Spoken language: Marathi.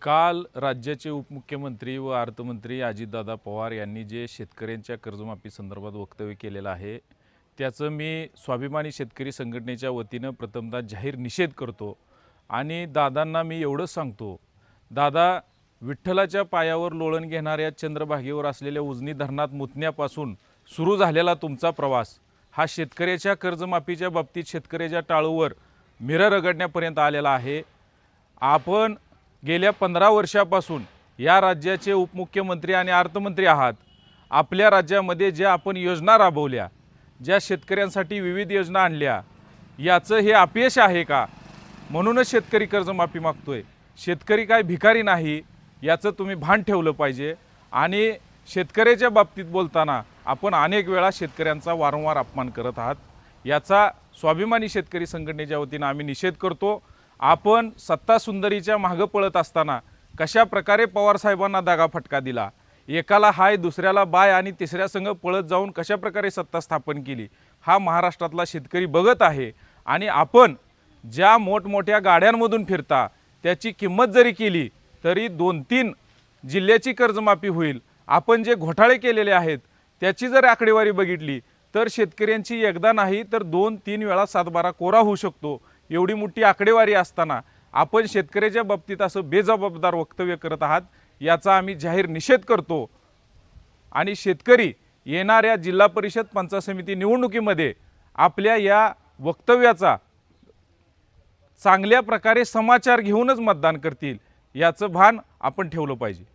काल राज्याचे उपमुख्यमंत्री व अर्थमंत्री अजितदादा पवार यांनी जे शेतकऱ्यांच्या कर्जमाफी संदर्भात वक्तव्य केलेलं आहे त्याचं मी स्वाभिमानी शेतकरी संघटनेच्या वतीनं प्रथमतः जाहीर निषेध करतो आणि दादांना मी एवढंच सांगतो, दादा विठ्ठलाच्या पायावर लोळण घेणाऱ्या चंद्रभागेवर असलेल्या उजनी धरणात मुतण्यापासून सुरू झालेला तुमचा प्रवास हा शेतकऱ्याच्या कर्जमाफीच्या बाबतीत शेतकऱ्याच्या टाळूवर मिरं रगडण्यापर्यंत आलेला आहे। आपण गेल्या 15 वर्षापासून या राज्याचे उपमुख्यमंत्री आणि अर्थमंत्री आहात। आपल्या राज्यामध्ये ज्या आपण योजना राबवल्या, ज्या शेतकऱ्यांसाठी विविध योजना आणल्या, याचं हे अपयश आहे का? म्हणूनच शेतकरी कर्जमाफी मागतोय। शेतकरी काय भिकारी नाही याचं तुम्ही भान ठेवलं पाहिजे। आणि शेतकऱ्याच्या बाबतीत बोलताना आपण अनेक वेळा शेतकऱ्यांचा वारंवार अपमान करत आहात, याचा स्वाभिमानी शेतकरी संघटनेच्या वतीनं आम्ही निषेध करतो। आपण सत्ता सुंदरीच्या मागे पळत असताना कशा प्रकारे पवार साहेबांना दागा फटका दिला, एकाला हाय दुसऱ्याला बाय आणि तिसऱ्या संघ पळत जाऊन कशा प्रकारे सत्ता स्थापन केली, हा महाराष्ट्रातला शेतकरी बघत आहे। आणि आपण ज्या मोठमोठ्या गाड्यांमधून फिरता त्याची किंमत जरी केली तरी 2-3 जिल्ह्याची कर्जमाफी होईल। आपण जे घोटाळे केलेले आहेत त्याची जर आकडेवारी बघितली तर शेतकऱ्यांची एकदा नाही तर 2-3 वेळा 7-12 कोरा होऊ शकतो। एवढी मोठी आकडेवारी असताना आपण शेतकऱ्याच्या बाबतीत असं बेजबाबदार वक्तव्य करत आहात, याचा आम्ही जाहीर निषेध करतो। आणि शेतकरी येणाऱ्या जिल्हा परिषद पंचायत समिती निवडणुकीमध्ये आपल्या या वक्तव्याचा चांगल्या प्रकारे समाचार घेऊनच मतदान करतील, याचं भान आपण ठेवलं पाहिजे।